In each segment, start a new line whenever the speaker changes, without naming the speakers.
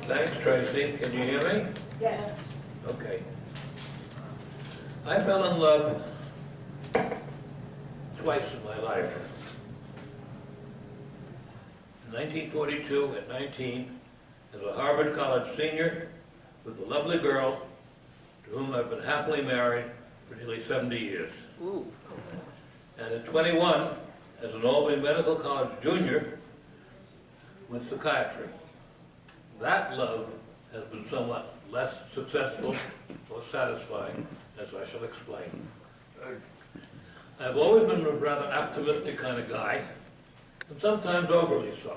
Thanks, Tracy. Can you hear me?
Yes.
Okay. I fell in love twice in my life. In 1942, at 19, as a Harvard College senior with a lovely girl to whom I've been happily married for nearly 70 years.
Ooh.
And at 21, as an Albany Medical College junior with psychiatry. That love has been somewhat less successful or satisfying, as I shall explain. I've always been a rather optimistic kind of guy, and sometimes overly so.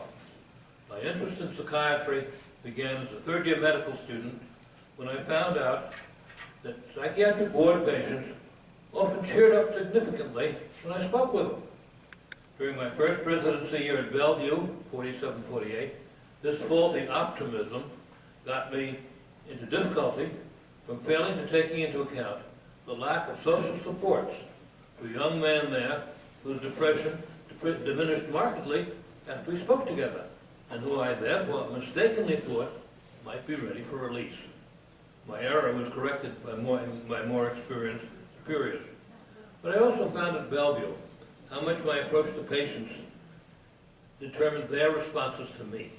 My interest in psychiatry began as a third-year medical student when I found out that psychiatric ward patients often cheered up significantly when I spoke with them. During my first residency year at Bellevue, 47-48, this faulty optimism got me into difficulty from failing to take into account the lack of social supports to a young man there whose depression diminished markedly after we spoke together, and who I therefore mistakenly thought might be ready for release. My error was corrected by more experienced superiors. But I also found at Bellevue how much my approach to patients determined their responses to me.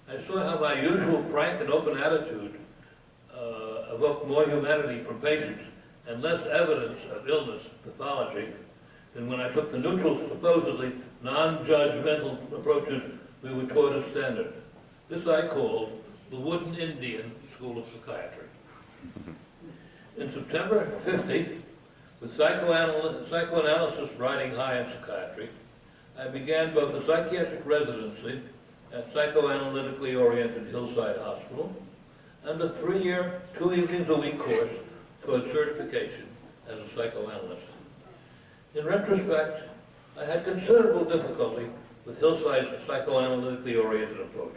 I saw how my usual frank and open attitude evoked more humanity from patients and less evidence of illness, pathology, than when I took the neutral, supposedly non-judgmental approaches we were taught as standard. This I called the Wooden Indian School of Psychiatry. In September '50, with psychoanalysis riding high in psychiatry, I began both a psychiatric residency at psychoanalytically oriented Hillside Hospital and a 3-year, 2 evenings a week course towards certification as a psychoanalyst. In retrospect, I had considerable difficulty with Hillside's psychoanalytically oriented approach.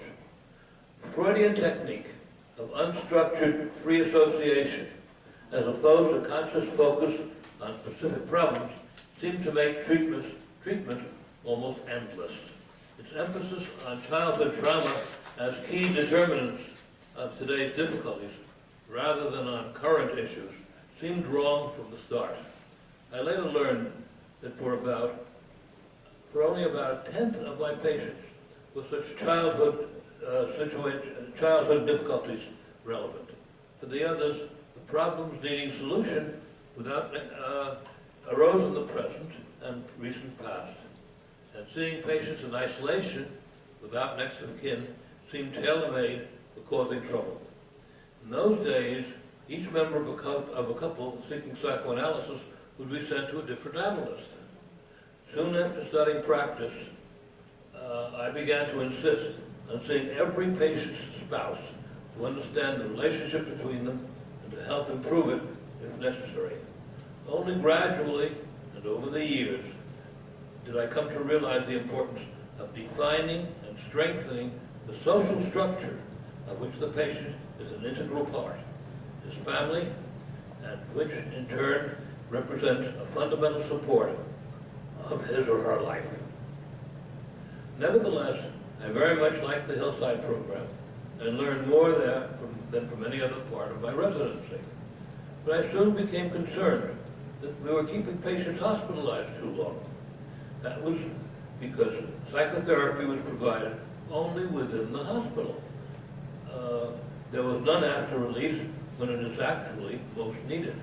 Freudian technique of unstructured free association, as opposed to conscious focus on specific problems, seemed to make treatment almost endless. Its emphasis on childhood trauma as key determinants of today's difficulties, rather than on current issues, seemed wrong from the start. I later learned that for only about a tenth of my patients were such childhood difficulties relevant. For the others, the problems needing solution arose in the present and recent past. And seeing patients in isolation without next of kin seemed tailor-made for causing trouble. In those days, each member of a couple seeking psychoanalysis would be sent to a different analyst. Soon after starting practice, I began to insist on seeing every patient's spouse to understand the relationship between them and to help improve it if necessary. Only gradually and over the years did I come to realize the importance of defining and strengthening the social structure of which the patient is an integral part, his family, and which in turn represents a fundamental support of his or her life. Nevertheless, I very much liked the Hillside program and learned more there than from any other part of my residency. But I soon became concerned that we were keeping patients hospitalized too long. That was because psychotherapy was provided only within the hospital. There was none after release when it is actually most needed.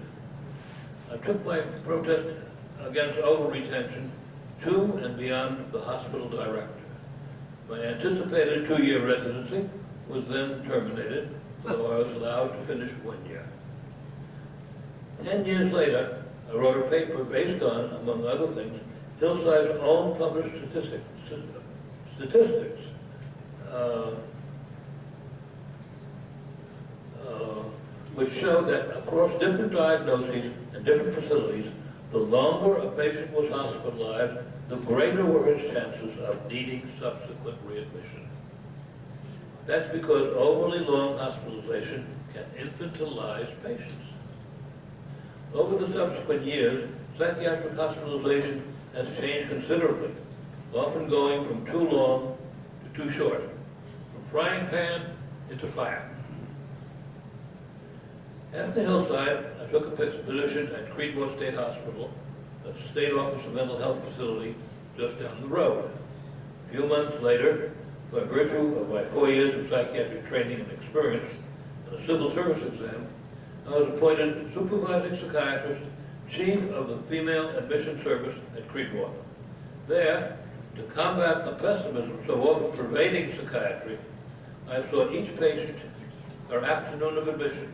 I took my protest against over-retention to and beyond the hospital director. My anticipated 2-year residency was then terminated, though I was allowed to finish 1 year. 10 years later, I wrote a paper based on, among other things, Hillside's own published statistics which show that across different diagnoses and different facilities, the longer a patient was hospitalized, the greater were his chances of needing subsequent readmission. That's because overly long hospitalization can infantilize patients. Over the subsequent years, psychiatric hospitalization has changed considerably, often going from too long to too short, from frying pan into fire. After Hillside, I took a position at Creedmoor State Hospital, a state office of mental health facility just down the road. A few months later, by virtue of my 4 years of psychiatric training and experience and a civil service exam, I was appointed supervising psychiatrist, chief of the female admission service at Creedmoor. There, to combat the pessimism so often pervading psychiatry, I saw each patient her afternoon of admission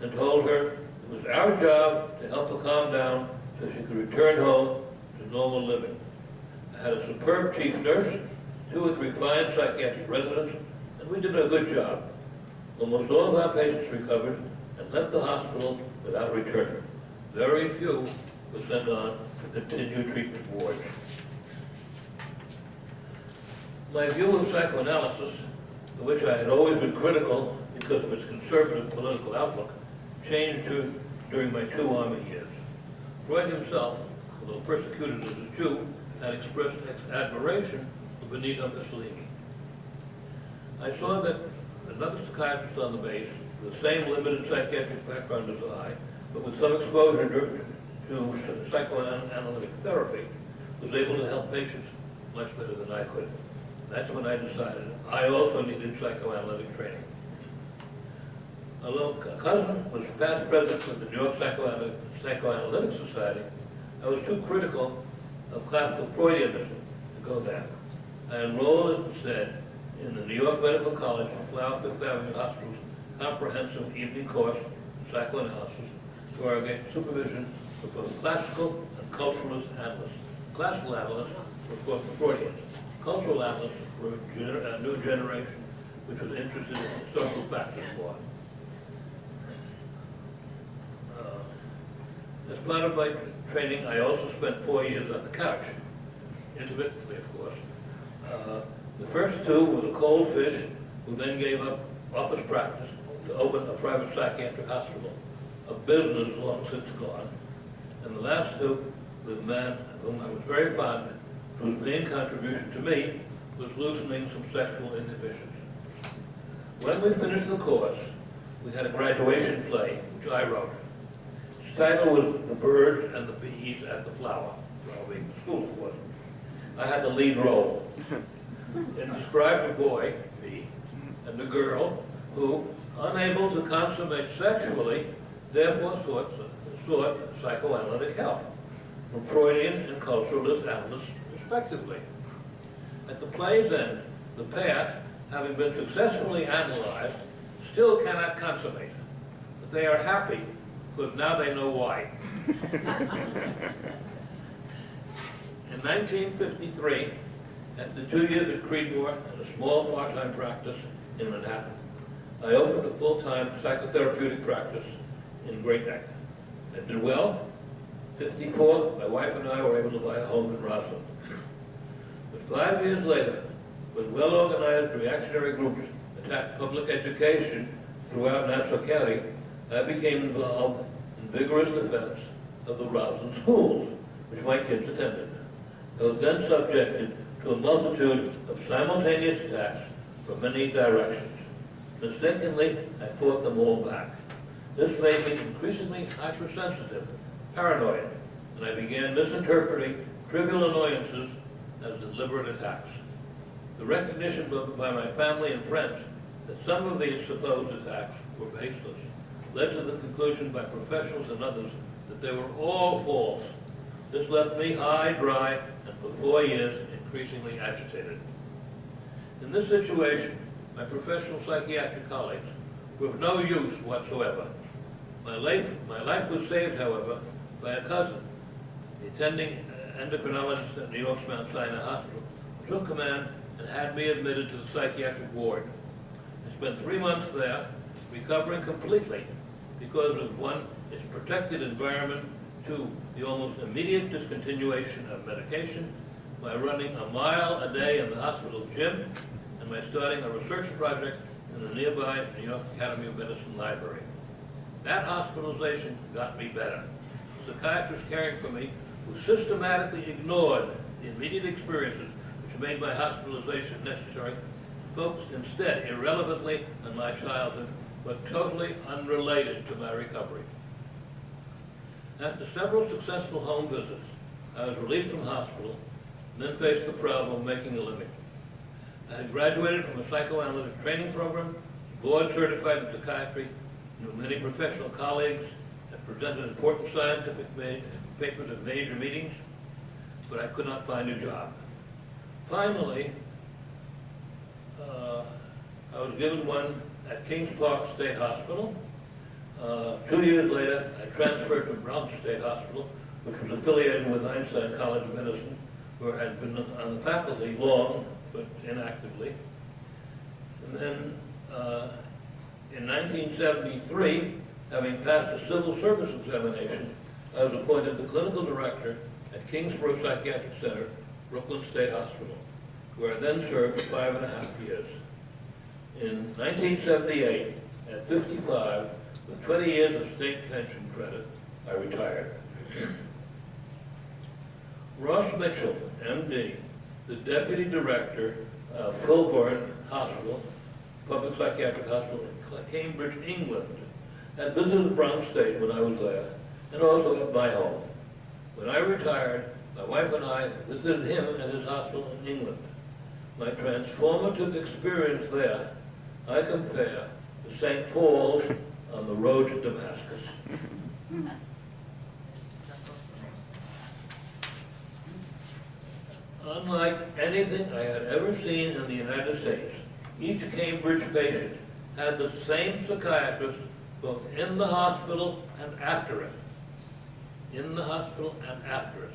and told her it was our job to help her calm down so she could return home to normal living. I had a superb chief nurse, 2 or 3 fine psychiatric residents, and we did a good job. Almost all of our patients recovered and left the hospital without return. Very few were sent on to continued treatment wards. My view of psychoanalysis, for which I had always been critical because of its conservative political outlook, changed during my 2 army years. Freud himself, although persecuted as a Jew, had expressed admiration for Benito Mussolini. I saw that another psychiatrist on the base, with the same limited psychiatric background as I, but with some exposure to psychoanalytic therapy, was able to help patients much better than I could. That's when I decided I also needed psychoanalytic training. Although a cousin was past president of the New York Psychoanalytic Society, I was too critical of classical Freudianism to go there. I enrolled instead in the New York Medical College Flower Fifth Avenue Hospital's comprehensive evening course in psychoanalysis, where I get supervision for both classical and culturalist analysts. Classical analysts were, of course, the Freudians. Cultural analysts were a new generation which was interested in social factors more. As part of my training, I also spent 4 years on the couch, intermittently, of course. The first 2 were the cold fish who then gave up office practice to open a private psychiatric hospital, a business long since gone. And the last 2 were the man of whom I was very fond, whose main contribution to me was loosening some sexual inhibitions. When we finished the course, we had a graduation play, which I wrote. Its title was The Birds and the Bees at the Flower, being the school, of course. I had the lead role. It described a boy, me, and a girl who, unable to consummate sexually, therefore sought psychoanalytic help from Freudian and culturalist analysts, respectively. At the play's end, the pair, having been successfully analyzed, still cannot consummate. But they are happy, because now they know why. In 1953, after 2 years at Creedmoor and a small part-time practice in Manhattan, I opened a full-time psychotherapeutic practice in Great Neck. I did well. 54, my wife and I were able to buy a home in Roslyn. But 5 years later, when well-organized reactionary groups attacked public education throughout Nassau County, I became involved in vigorous defense of the Roslyn schools, which my kids attended. I was then subjected to a multitude of simultaneous attacks from many directions. Mistakenly, I fought them all back. This made me increasingly hypersensitive, paranoid, and I began misinterpreting trivial annoyances as deliberate attacks. The recognition by my family and friends that some of these supposed attacks were baseless led to the conclusion by professionals and others that they were all false. This left me high, dry, and for 4 years, increasingly agitated. In this situation, my professional psychiatric colleagues were of no use whatsoever. My life was saved, however, by a cousin, the attending endocrinologist at New York's Mount Sinai Hospital, who took command and had me admitted to the psychiatric ward. I spent 3 months there, recovering completely because of, 1, its protected environment, 2, the almost immediate discontinuation of medication, my running a mile a day in the hospital gym, and my starting a research project in the nearby New York Academy of Medicine library. That hospitalization got me better. The psychiatrist caring for me, who systematically ignored the immediate experiences which made my hospitalization necessary, focused instead irrelevantly on my childhood, but totally unrelated to my recovery. After several successful home visits, I was released from hospital and then faced the problem of making a living. I had graduated from a psychoanalytic training program, board certified in psychiatry, knew many professional colleagues, had presented important scientific papers at major meetings, but I could not find a job. Finally, I was given one at Kings Park State Hospital. 2 years later, I transferred to Bronx State Hospital, which was affiliated with Einstein College of Medicine, where I had been on the faculty long, but inactively. And then in 1973, having passed a civil service examination, I was appointed the clinical director at Kingsborough Psychiatric Center, Brooklyn State Hospital, where I then served for 5.5 years. In 1978, at 55, with 20 years of state pension credit, I retired. Ross Mitchell, MD, the deputy director of Fulbourn Hospital, public psychiatric hospital in Cambridge, England, had visited Bronx State when I was there, and also at my home. When I retired, my wife and I visited him at his hospital in England. My transformative experience there, I compare to St. Paul's on the road to Damascus. Unlike anything I had ever seen in the United States, each Cambridge patient had the same psychiatrist both in the hospital and after it. In the hospital and after it.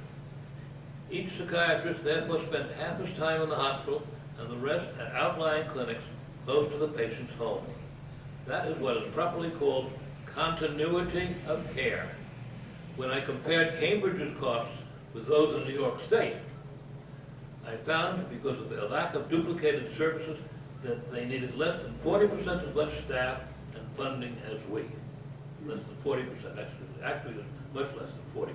Each psychiatrist therefore spent half his time in the hospital and the rest at outlying clinics close to the patient's homes. That is what is properly called continuity of care. When I compared Cambridge's costs with those in New York State, I found, because of their lack of duplicated services, that they needed less than 40% as much staff and funding as we. Less than 40%, actually it was much less than 40%.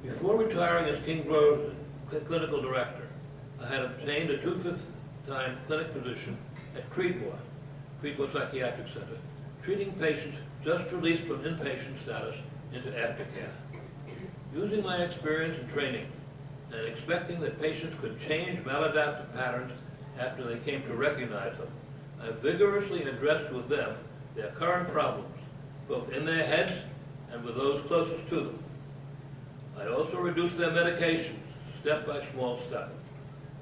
Before retiring as Kingsborough clinical director, I had obtained a 2/5 time clinic position at Creedmoor Psychiatric Center, treating patients just released from inpatient status into aftercare. Using my experience and training, and expecting that patients could change maladaptive patterns after they came to recognize them, I vigorously addressed with them their current problems, both in their heads and with those closest to them. I also reduced their medications, step by small step.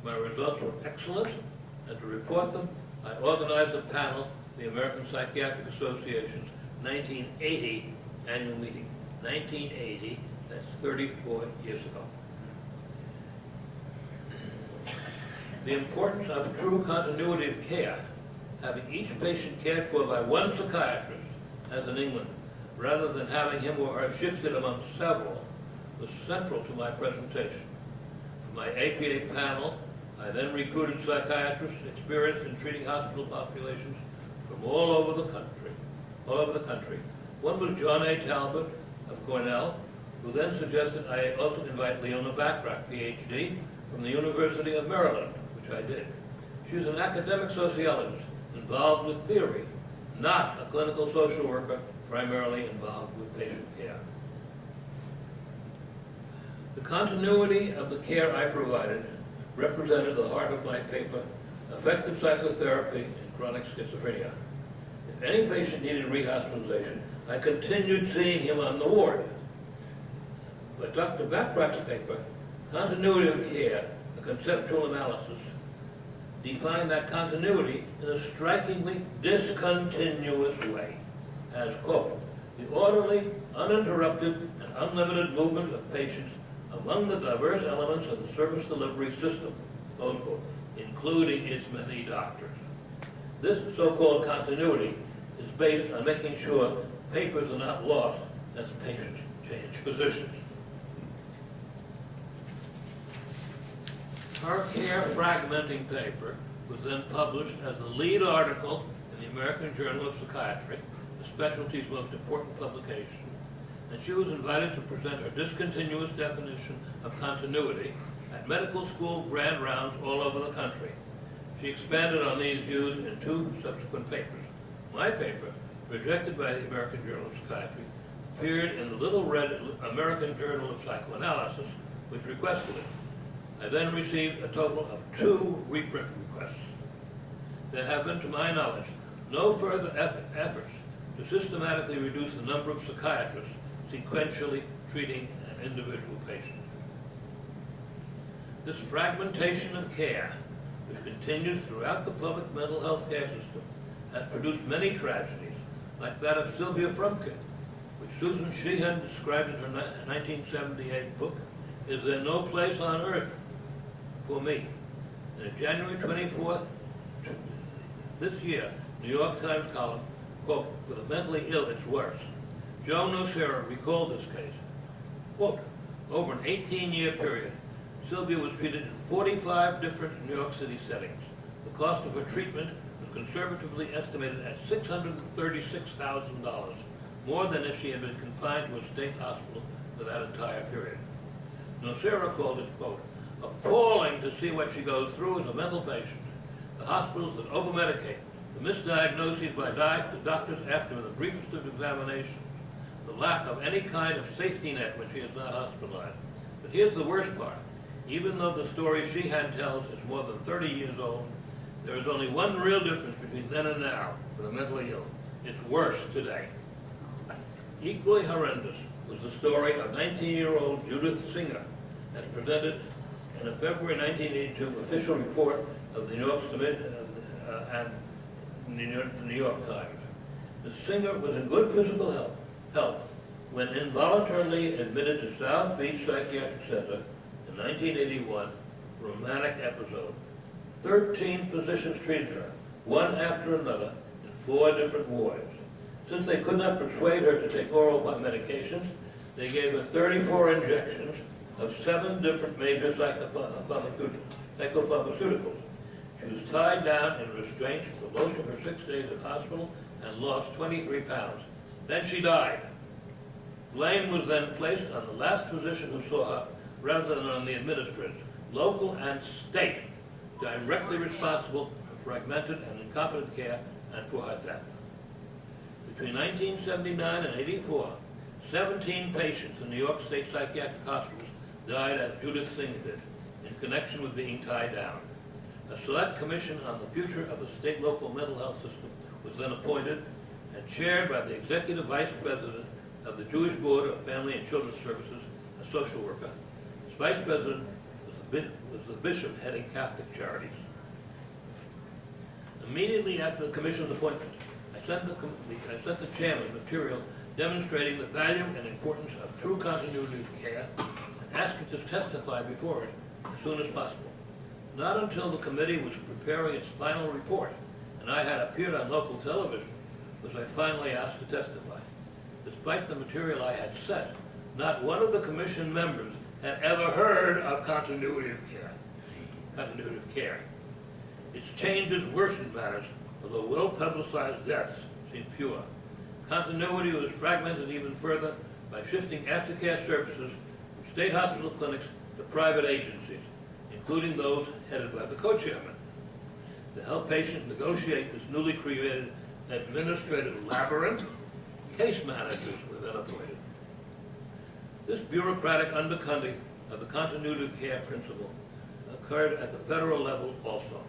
My results were excellent, and to report them, I organized a panel, the American Psychiatric Association's 1980 annual meeting. 1980, that's 34 years ago. The importance of true continuity of care, having each patient cared for by one psychiatrist, as in England, rather than having him or her shifted among several, was central to my presentation. For my APA panel, I then recruited psychiatrists experienced in treating hospital populations from all over the country. One was John A. Talbot of Cornell, who then suggested I also invite Leona Bachrach, PhD, from the University of Maryland, which I did. She's an academic sociologist involved with theory, not a clinical social worker primarily involved with patient care. The continuity of the care I provided represented the heart of my paper, Effective Psychotherapy in Chronic Schizophrenia. If any patient needed rehospitalization, I continued seeing him on the ward. But Dr. Bachrach's paper, Continuity of Care, a Conceptual Analysis, defined that continuity in a strikingly discontinuous way as, quote, the orderly, uninterrupted, and unlimited movement of patients among the diverse elements of the service delivery system, close quote, including its many doctors. This so-called continuity is based on making sure papers are not lost as patients change physicians. Our care fragmenting paper was then published as the lead article in the American Journal of Psychiatry, the specialty's most important publication, and she was invited to present her discontinuous definition of continuity at medical school grand rounds all over the country. She expanded on these views in 2 subsequent papers. My paper, rejected by the American Journal of Psychiatry, appeared in the little red American Journal of Psychoanalysis, which requested it. I then received a total of 2 reprint requests. There have been, to my knowledge, no further efforts to systematically reduce the number of psychiatrists sequentially treating an individual patient. This fragmentation of care, which continues throughout the public mental health care system, has produced many tragedies, like that of Sylvia Frumkin, which Susan Sheehan described in her 1978 book, Is There No Place on Earth for Me? In a January 24th, this year, New York Times column, quote, "For the mentally ill, it's worse." Joe Nocera recalled this case. Quote, "Over an 18-year period, Sylvia was treated in 45 different New York City settings. The cost of her treatment was conservatively estimated at $636,000, more than if she had been confined to a state hospital for that entire period." Nocera called it, quote, "appalling to see what she goes through as a mental patient. The hospitals that over-medicate, the misdiagnoses by doctors after the briefest of examinations, the lack of any kind of safety net when she is not hospitalized. But here's the worst part. Even though the story Sheehan tells is more than 30 years old, there is only one real difference between then and now for the mentally ill. It's worse today." Equally horrendous was the story of 19-year-old Judith Singer, as presented in a February 1982 official report of the New York Times. Ms. Singer was in good physical health when involuntarily admitted to South Beach Psychiatric Center in 1981 for a manic episode. 13 physicians treated her, one after another, in 4 different wards. Since they could not persuade her to take oral medications, they gave her 34 injections of 7 different major psychopharmaceuticals. She was tied down in restraints for most of her 6 days at hospital and lost 23 pounds. Then she died. Blame was then placed on the last physician who saw her, rather than on the administrators, local and state, directly responsible for fragmented and incompetent care and for her death. Between 1979 and 84, 17 patients in New York State psychiatric hospitals died as Judith Singer did, in connection with being tied down. A select commission on the future of the state local mental health system was then appointed and chaired by the executive vice president of the Jewish Board of Family and Children's Services, a social worker. Its vice president was the bishop heading Catholic Charities. Immediately after the commission's appointment, I sent the chairman material demonstrating the value and importance of true continuity of care and asked him to testify before it as soon as possible. Not until the committee was preparing its final report and I had appeared on local television was I finally asked to testify. Despite the material I had sent, not one of the commission members had ever heard of continuity of care. Its changes worsened matters, although well-publicized deaths seemed fewer. Continuity was fragmented even further by shifting aftercare services from state hospital clinics to private agencies, including those headed by the co-chairman. To help patients negotiate this newly created administrative labyrinth, case managers were then appointed. This bureaucratic undercutting of the continuity of care principle occurred at the federal level also.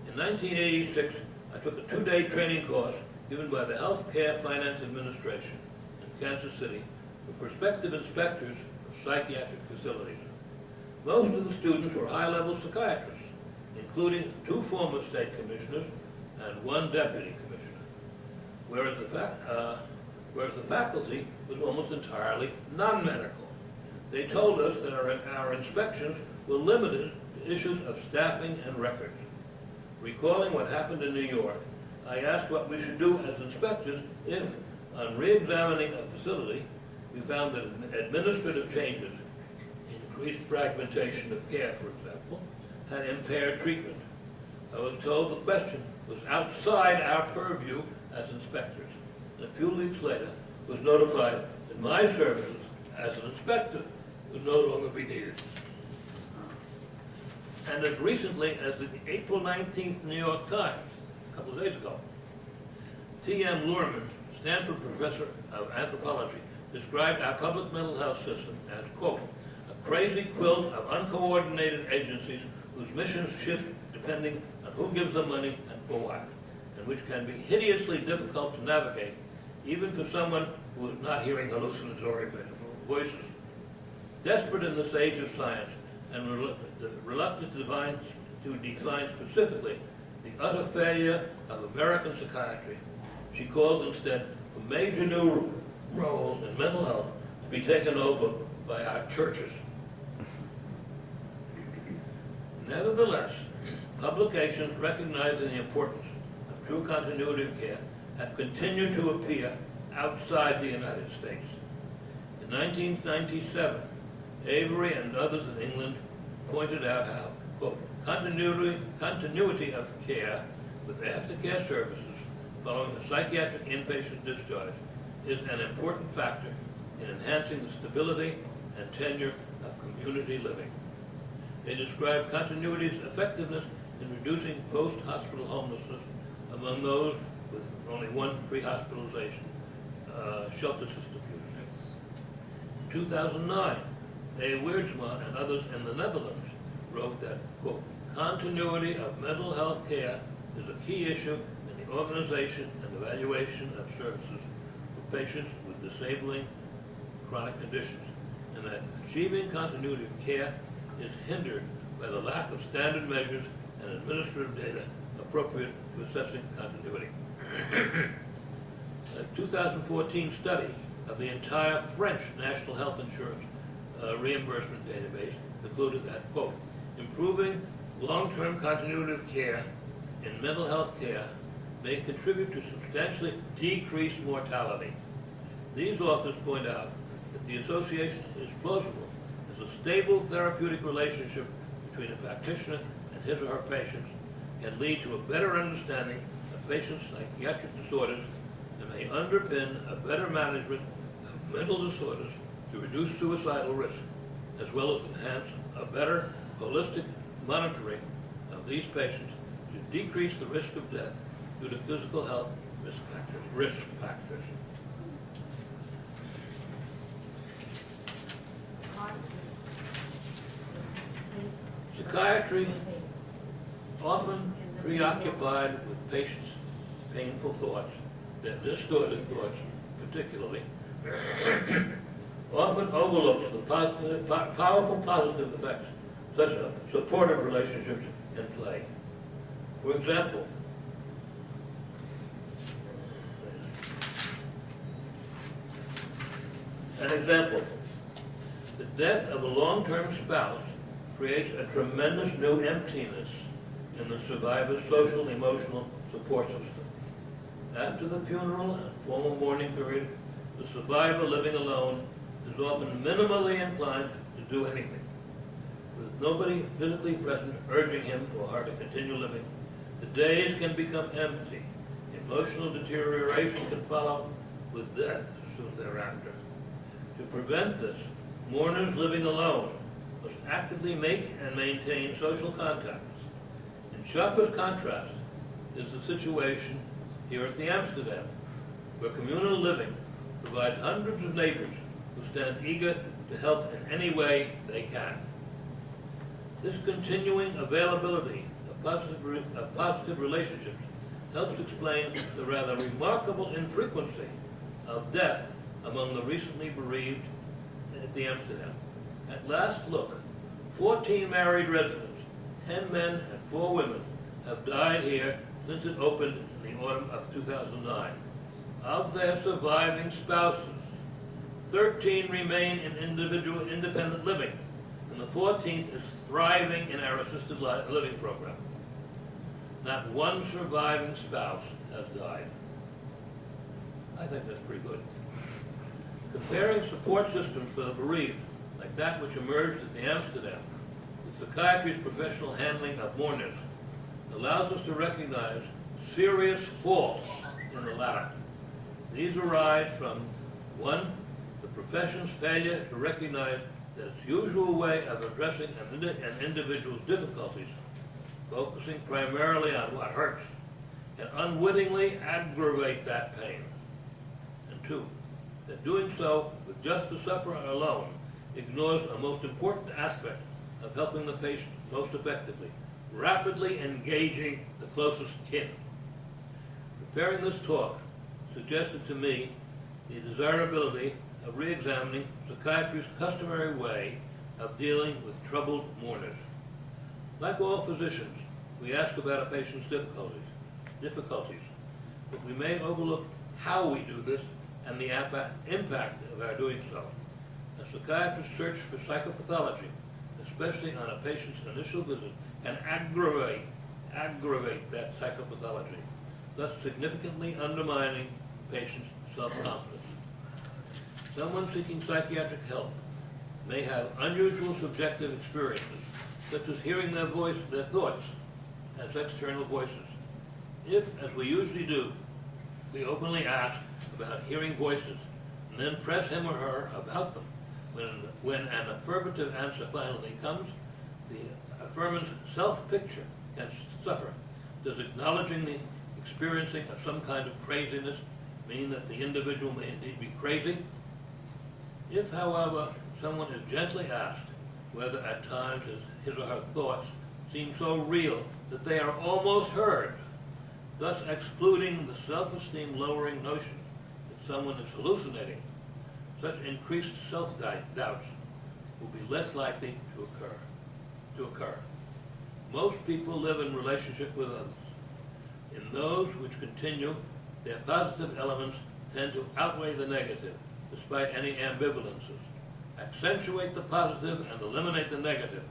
In 1986, I took a 2-day training course given by the Healthcare Finance Administration in Kansas City for prospective inspectors of psychiatric facilities. Most of the students were high-level psychiatrists, including 2 former state commissioners and 1 deputy commissioner, whereas the faculty was almost entirely non-medical. They told us that our inspections were limited to issues of staffing and records. Recalling what happened in New York, I asked what we should do as inspectors if, on re-examining a facility, we found that administrative changes, increased fragmentation of care, for example, had impaired treatment. I was told the question was outside our purview as inspectors, and a few weeks later was notified that my services as an inspector would no longer be needed. And as recently as the April 19th New York Times, a couple of days ago, T.M. Lehrman, Stanford professor of anthropology, described our public mental health system as, quote, a crazy quilt of uncoordinated agencies whose missions shift depending on who gives them money and for what, and which can be hideously difficult to navigate, even for someone who is not hearing hallucinatory voices. Desperate in this age of science and reluctant to define specifically the utter failure of American psychiatry, she calls instead for major new roles in mental health to be taken over by our churches. Nevertheless, publications recognizing the importance of true continuity of care have continued to appear outside the United States. In 1997, Avery and others in England pointed out how, quote, continuity of care with aftercare services following a psychiatric inpatient discharge is an important factor in enhancing the stability and tenure of community living. They describe continuity's effectiveness in reducing post-hospital homelessness among those with only one pre-hospitalization shelter system use. In 2009, A. Weertsma and others in the Netherlands wrote that, quote, continuity of mental health care is a key issue in the organization and evaluation of services for patients with disabling chronic conditions, and that achieving continuity of care is hindered by the lack of standard measures and administrative data appropriate to assessing continuity. A 2014 study of the entire French national health insurance reimbursement database concluded that, quote, improving long-term continuity of care in mental health care may contribute to substantially decreased mortality. These authors point out that the association is plausible as a stable therapeutic relationship between a practitioner and his or her patients can lead to a better understanding of patients' psychiatric disorders and may underpin a better management of mental disorders to reduce suicidal risk, as well as enhance a better holistic monitoring of these patients to decrease the risk of death due to physical health risk factors. Psychiatry, often preoccupied with patients' painful thoughts, their distorted thoughts particularly, often overlooks the powerful positive effects such as supportive relationships can play. For example, the death of a long-term spouse creates a tremendous new emptiness in the survivor's social emotional support system. After the funeral and formal mourning period, the survivor living alone is often minimally inclined to do anything. With nobody physically present urging him or her to continue living, the days can become empty. Emotional deterioration can follow, with death soon thereafter. To prevent this, mourners living alone must actively make and maintain social contacts. In sharpest contrast is the situation here at the Amsterdam, where communal living provides hundreds of neighbors who stand eager to help in any way they can. This continuing availability of positive relationships helps explain the rather remarkable infrequency of death among the recently bereaved at the Amsterdam. At last look, 14 married residents, 10 men and 4 women, have died here since it opened in the autumn of 2009. Of their surviving spouses, 13 remain in individual independent living, and the 14th is thriving in our assisted living program. Not one surviving spouse has died. I think that's pretty good. Comparing support systems for the bereaved, like that which emerged at the Amsterdam, with psychiatry's professional handling of mourners, allows us to recognize serious fault in the latter. These arise from, 1, the profession's failure to recognize that its usual way of addressing an individual's difficulties, focusing primarily on what hurts, can unwittingly aggravate that pain. And two, that doing so with just the sufferer alone ignores a most important aspect of helping the patient most effectively, rapidly engaging the closest kin. Preparing this talk suggested to me the desirability of re-examining psychiatry's customary way of dealing with troubled mourners. Like all physicians, we ask about a patient's difficulties, but we may overlook how we do this and the impact of our doing so. A psychiatrist's search for psychopathology, especially on a patient's initial visit, can aggravate that psychopathology, thus significantly undermining the patient's self-confidence. Someone seeking psychiatric help may have unusual subjective experiences, such as hearing their thoughts as external voices. If, as we usually do, we openly ask about hearing voices and then press him or her about them, when an affirmative answer finally comes, the affirmant's self-picture can suffer. Does acknowledging the experiencing of some kind of craziness mean that the individual may indeed be crazy? If, however, someone is gently asked whether at times his or her thoughts seem so real that they are almost heard, thus excluding the self-esteem lowering notion that someone is hallucinating, such increased self-doubts will be less likely to occur. Most people live in relationship with others. In those which continue, their positive elements tend to outweigh the negative, despite any ambivalences. Accentuate the positive and eliminate the negative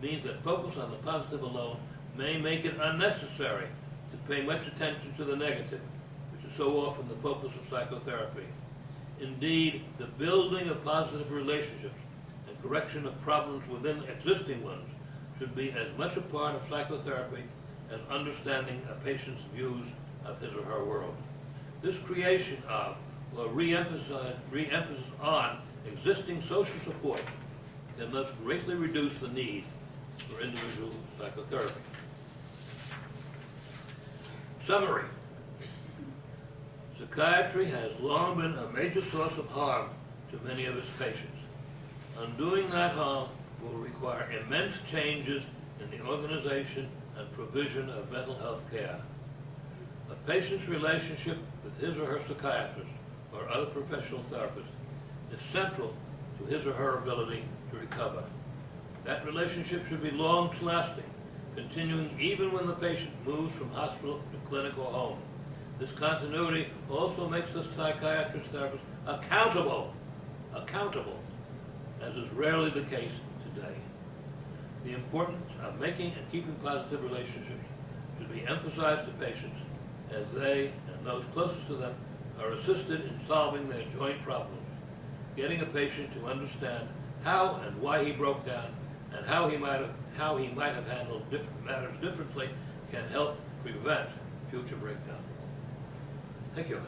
means that focus on the positive alone may make it unnecessary to pay much attention to the negative, which is so often the focus of psychotherapy. Indeed, the building of positive relationships and correction of problems within existing ones should be as much a part of psychotherapy as understanding a patient's views of his or her world. This creation of, or re-emphasis on, existing social supports can thus greatly reduce the need for individual psychotherapy. Summary. Psychiatry has long been a major source of harm to many of its patients. Undoing that harm will require immense changes in the organization and provision of mental health care. A patient's relationship with his or her psychiatrist or other professional therapist is central to his or her ability to recover. That relationship should be long-lasting, continuing even when the patient moves from hospital to clinic or home. This continuity also makes the psychiatrist therapist accountable, as is rarely the case today. The importance of making and keeping positive relationships should be emphasized to patients as they and those closest to them are assisted in solving their joint problems. Getting a patient to understand how and why he broke down and how he might have handled matters differently can help prevent future breakdown. Thank you.